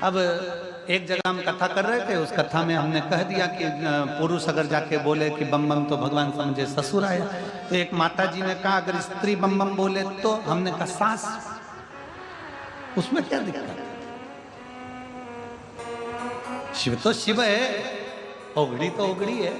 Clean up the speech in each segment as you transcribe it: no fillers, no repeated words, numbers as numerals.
अब एक जगह हम कथा कर रहे थे, उस कथा में हमने कह दिया कि पुरुष अगर जाके बोले कि बम बम तो भगवान समझे ससुर आया। तो एक माता जी ने कहा अगर स्त्री बम बम बोले तो, हमने कहा सास, उसमें क्या दिक्कत है? शिव तो शिव है, ओगड़ी तो ओगड़ी है।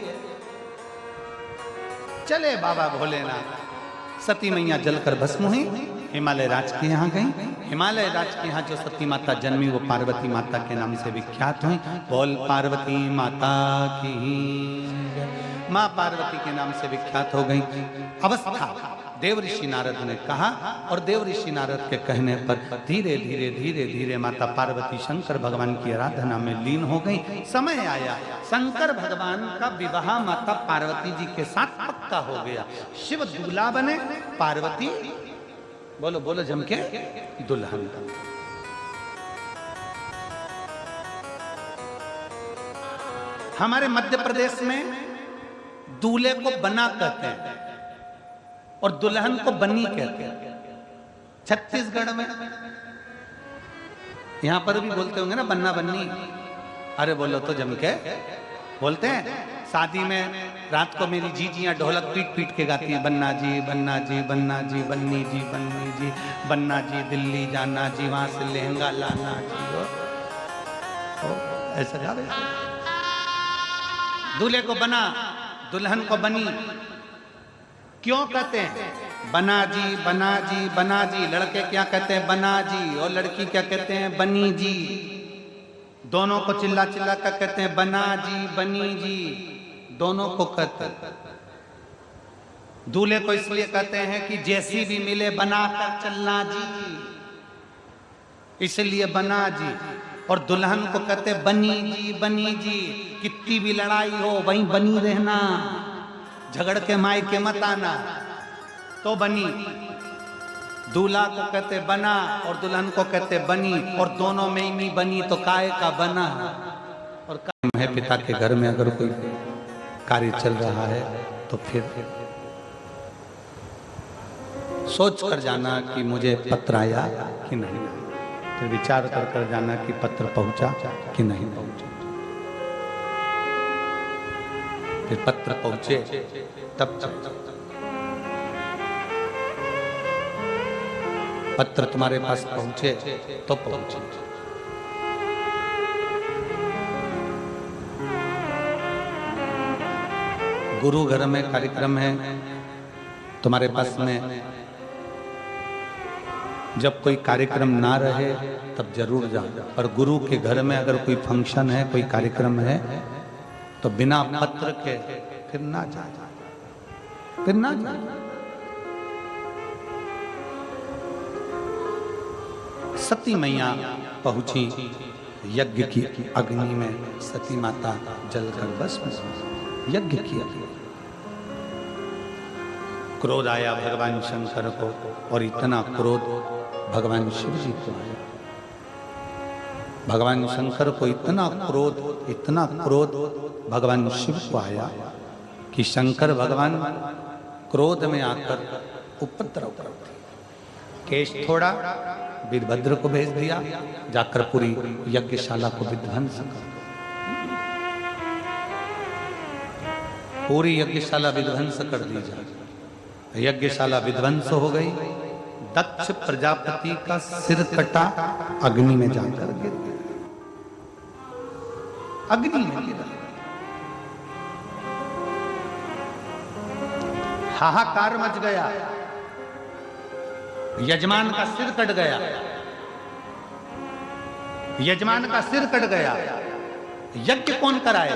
चले बाबा भोलेनाथ। सती मैया जलकर भस्म हुई, हिमालय राज के यहाँ गई। हिमालय राज के यहाँ जो सती माता जन्मी वो पार्वती माता के नाम से विख्यात हुई। बोल पार्वती माता की, माँ पार्वती के नाम से विख्यात हो गई। अवस्था देव ऋषि नारद ने कहा, और देव ऋषि नारद के कहने पर धीरे धीरे धीरे धीरे माता पार्वती शंकर भगवान की आराधना में लीन हो गई। समय आया, शंकर भगवान का विवाह माता पार्वती जी के साथ पक्का हो गया। शिव दूल्हा बने, पार्वती बोलो बोलो जम के दुल्हन बने। हमारे मध्य प्रदेश में दूल्हे को बना कहते हैं और दुल्हन को बनी कहते हैं। छत्तीसगढ़ में यहां पर भी बोलते होंगे ना बन्ना बन्नी। अरे बोलो तो जम के बोलते हैं। शादी में रात को मेरी जीजियां ढोलक पीट पीट के गाती हैं, बन्ना जी बन्ना जी बन्ना जी बन्नी जी बन्नी जी बन्ना जी दिल्ली जाना जी, वहां से लहंगा लाना जी। ऐसा गा रहे। दूल्हे को बना, दुल्हन को बनी क्यों कहते हैं? बना जी बना जी बना जी। लड़के क्या कहते हैं? बना जी। और लड़की क्या कहते हैं? बनी जी। दोनों को चिल्ला चिल्ला कर कहते हैं बना जी बनी जी। दोनों को कहते हैं। दूल्हे को इसलिए कहते हैं कि जैसी भी मिले बना कर चलना जी, इसलिए बना जी। और दुल्हन को कहते हैं बनी जी बनी जी। कितनी भी लड़ाई हो वहीं बनी रहना, झगड़ के मायके मत आना, तो बनी। दूल्हा को कहते बना और दुल्हन को कहते बनी, और दोनों में ही नहीं बनी तो काय का बना। और काम है पिता के घर में अगर कोई कार्य चल रहा है तो फिर सोच कर जाना कि मुझे पत्र आया कि नहीं, फिर विचार कर कर जाना कि पत्र पहुंचा कि नहीं पहुंचा। फिर पत्र पहुंचे तब पत्र तुम्हारे पास पहुंचे तो पहुंचे। गुरु घर में कार्यक्रम है तुम्हारे पास में, जब कोई कार्यक्रम ना रहे तब जरूर जाओ। पर गुरु के घर में अगर कोई फंक्शन है, कोई कार्यक्रम है, तो बिना पत्र के फिर ना जाए, फिर ना जाए। सती मैया पहुंची यज्ञ की अग्नि में, सती माता जलकर भस्म, यज्ञ किया। क्रोध आया भगवान शंकर को, और इतना क्रोध भगवान शिव जी को आया। भगवान शंकर को इतना क्रोध भगवान शिव को आया कि शंकर भगवान क्रोध में आकर उपद्रव करते। केश थोड़ा वीरभद्र को भेज दिया, जाकर पूरी यज्ञशाला को विध्वंस कर, पूरी यज्ञशाला विध्वंस कर दी जाए। यज्ञशाला विध्वंस हो गई। दक्ष प्रजापति का सिर कटा, अग्नि में जाकर गिर गया, अग्नि में गिरा। हाहाकार मच गया, यजमान का सिर कट गया, यजमान का सिर कट गया। यज्ञ कौन कराए?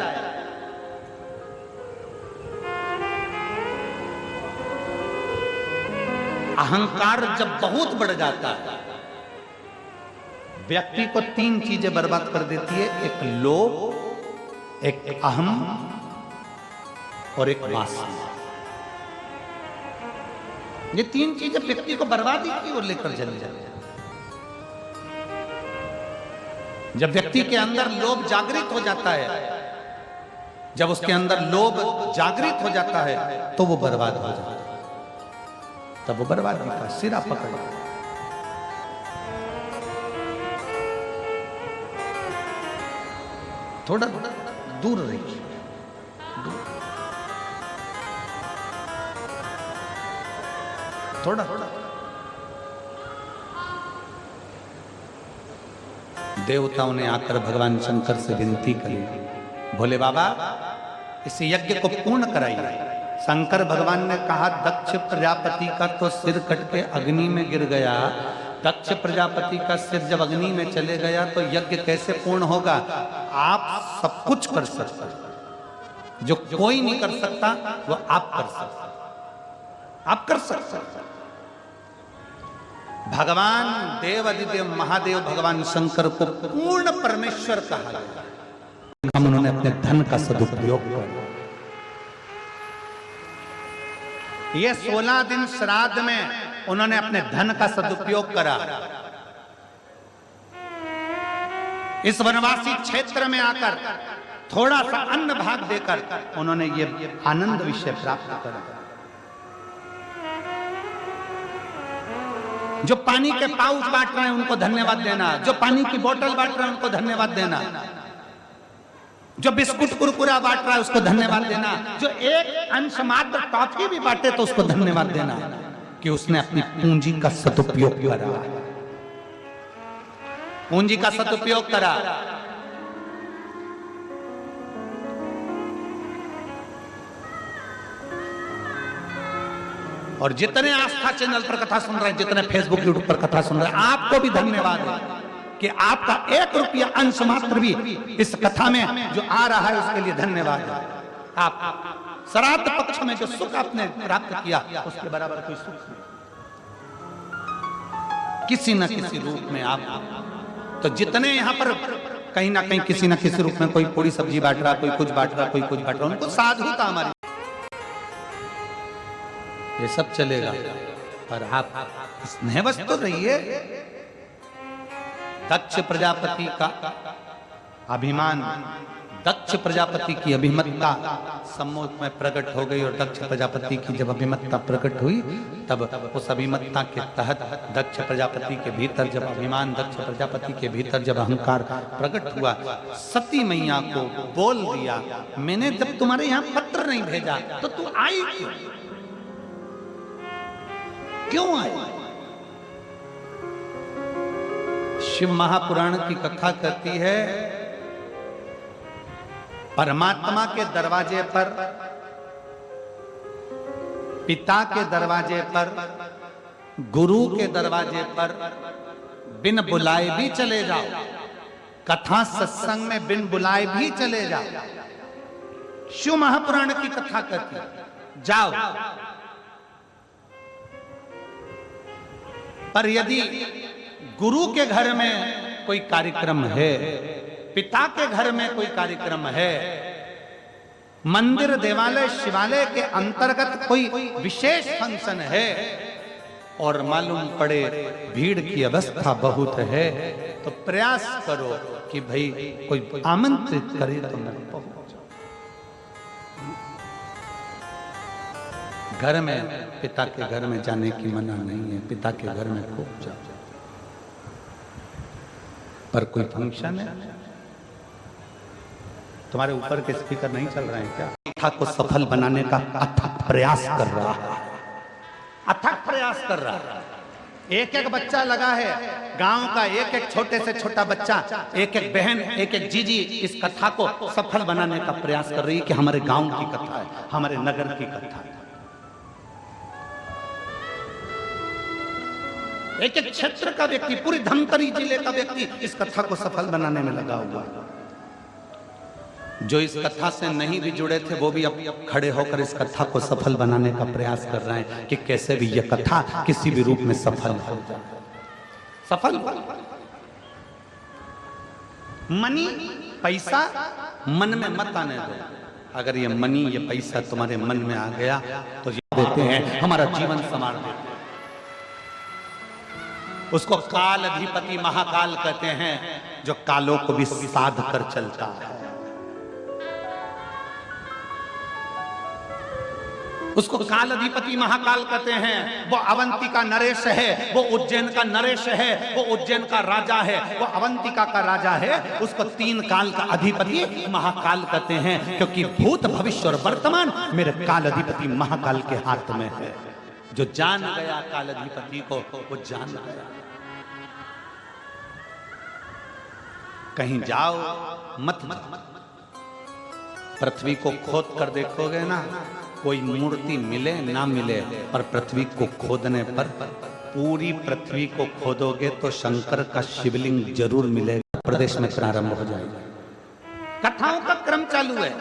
अहंकार जब बहुत बढ़ जाता है, व्यक्ति को तीन चीजें बर्बाद कर देती है। एक लोभ, एक अहम और एक वासना। ये तीन चीजें व्यक्ति को बर्बादी की ओर लेकर चली जाती है। जब व्यक्ति के अंदर लोभ जागृत हो जाता है, जब उसके अंदर लोभ जागृत हो जाता है तो वो बर्बाद हो जाता है, तब वो बर्बादी का सिरा पकड़। थोड़ा दूर रहिए, थोड़ा देवताओं ने आकर भगवान शंकर से विनती करी, भोले बाबा इस यज्ञ को पूर्ण कराइए। शंकर भगवान ने कहा, दक्ष प्रजापति का तो सिर कट के अग्नि में गिर गया, दक्ष प्रजापति का सिर जब अग्नि में चले गया तो यज्ञ कैसे पूर्ण होगा? आप सब कुछ कर सकते, जो कोई नहीं कर सकता वो आप कर सकते, आप कर सकते। भगवान देवादिदेव महादेव भगवान शंकर को पूर्ण परमेश्वर कहा गया। हम उन्होंने अपने धन का सदुपयोग किया। ये 16 दिन श्राद्ध में उन्होंने अपने धन का सदुपयोग करा। इस वनवासी क्षेत्र में आकर थोड़ा सा अन्न भाग देकर उन्होंने ये आनंद विषय प्राप्त करा। जो पानी के पाउच बांट रहे हैं उनको धन्यवाद देना, जो पानी की बोतल बांट रहे हैं उनको धन्यवाद देना, जो बिस्कुट कुरकुरा बांट रहा है उसको धन्यवाद देना, जो एक अंश मात्र टॉफी भी बांटे तो उसको धन्यवाद देना कि उसने अपनी पूंजी का सदुपयोग करा, पूंजी का सदुपयोग करा। और जितने आस्था चैनल पर कथा सुन रहे हैं, जितने फेसबुक यूट्यूब पर कथा सुन रहे हैं, आपको भी धन्यवाद है कि आपका 1 रुपया अंश मात्र भी इस कथा में जो आ रहा है उसके लिए धन्यवाद है। आप श्राद्ध पक्ष में जो सुख आपने प्राप्त किया उसके बराबर कोई सुख नहीं, किसी न किसी रूप में आप। तो जितने यहाँ पर कहीं ना कहीं किसी न किसी रूप में कोई पूरी सब्जी बांट रहा, कोई कुछ बांट रहा, कोई कुछ बांट रहा, उनको साधुता हमारी, ये सब चलेगा, पर आप स्नेहवश तो रहिए। दक्ष प्रजापति का अभिमान, दक्ष प्रजापति की अभिमतता सम्मुख में प्रकट हो गई, और दक्ष प्रजापति की जब अभिमतता प्रकट हुई तब उस अभिमतता के तहत दक्ष प्रजापति के भीतर जब अभिमान, दक्ष प्रजापति के भीतर जब अहंकार प्रकट हुआ, सती मैया को बोल दिया, मैंने जब तुम्हारे यहाँ पत्र नहीं भेजा तो तू आई क्यों आई? शिव महापुराण की कथा कहती है, परमात्मा के दरवाजे पर, पिता के दरवाजे पर, गुरु के दरवाजे पर बिन बुलाए भी चले जाओ, कथा सत्संग में बिन बुलाए भी चले जाओ। शिव महापुराण की कथा कहती है, जाओ। पर यदि गुरु के घर में कोई कार्यक्रम है, पिता के घर में कोई कार्यक्रम है, मंदिर देवालय शिवालय के अंतर्गत कोई विशेष फंक्शन है और मालूम पड़े भीड़ की अवस्था बहुत है, तो प्रयास करो कि भाई कोई आमंत्रित करे तो मैं पहुंच। घर में, पिता के घर में जाने की मना नहीं है, पिता के घर में खूब जाओ, पर कोई फंक्शन है, तुम्हारे ऊपर के स्पीकर नहीं चल रहे हैं क्या? कथा को सफल बनाने का अथक प्रयास कर रहा है, अथक प्रयास कर रहा है। एक एक बच्चा लगा है, गांव का एक एक छोटे से छोटा बच्चा, एक एक बहन, एक एक जीजी इस कथा को सफल बनाने का प्रयास कर रही है कि हमारे गांव की कथा है, हमारे नगर की कथा है। एक एक क्षेत्र का व्यक्ति, पूरी धमतरी जिले का व्यक्ति इस कथा को सफल बनाने में लगा हुआ है। जो इस कथा से नहीं भी जुड़े थे वो भी अब खड़े होकर इस कथा को सफल बनाने का प्रयास कर रहे हैं कि कैसे भी यह कथा किसी भी रूप में सफल हो जाए। सफल मनी, पैसा मन में मत आने दो। अगर ये मनी, ये पैसा तुम्हारे मन में आ गया तो ये देते हैं, हमारा जीवन संवार देते हैं। उसको काल अधिपति महाकाल कहते हैं, जो कालों को भी साध कर चलता है। उसको काल अधिपति महाकाल कहते हैं। वो अवंती का नरेश है, वो उज्जैन का नरेश है, वो उज्जैन का राजा है, वो अवंतिका का राजा है। उसको 3 काल का अधिपति महाकाल कहते हैं, क्योंकि भूत भविष्य और वर्तमान मेरे काल अधिपति महाकाल के हाथ में है। जो जान गया काल अधिपति को, वो जान गया। कहीं जाओ मत पृथ्वी को खोद कर देखोगे ना, कोई मूर्ति मिले ना मिले, पर पृथ्वी को खोदने पर पूरी पृथ्वी को खोदोगे तो शंकर का शिवलिंग जरूर मिलेगा। प्रदेश में प्रारंभ हो जाएगा। कथाओं का क्रम चालू है,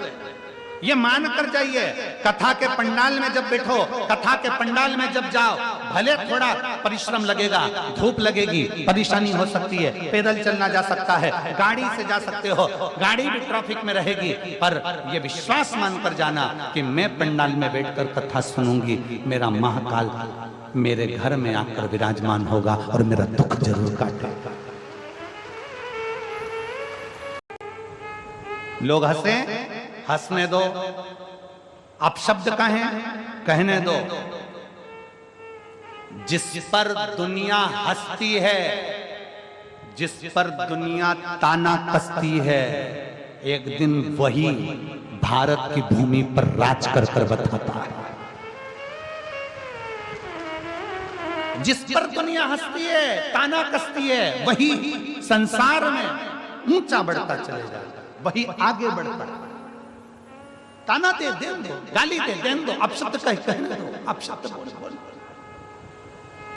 ये मान कर जाइए। कथा के पंडाल में जब बैठो, कथा के पंडाल में जब जाओ, भले थोड़ा परिश्रम लगेगा, धूप लगेगी, परेशानी हो सकती है, पैदल चलना जा सकता है, गाड़ी से जा सकते हो, गाड़ी भी ट्रैफिक में रहेगी, पर ये विश्वास मानकर जाना कि मैं पंडाल में बैठकर कथा सुनूंगी, मेरा महाकाल मेरे घर में आकर विराजमान होगा और मेरा दुख जरूर काटेगा। लोग हंसे, हंसने दो, अपशब्द कहें, कहने दो। जिस पर दुनिया हंसती है, जिस पर दुनिया ताना कसती है, एक दिन वही भारत की भूमि पर राज कर कर बताता है। जिस पर दुनिया हंसती है, ताना कसती है, वही संसार में ऊंचा बढ़ता चलेगा, वही आगे बढ़ता है। ताना दे, देन दो, गाली दे, देन दो, अपशब्द कहने दो, अपशब्द बोल।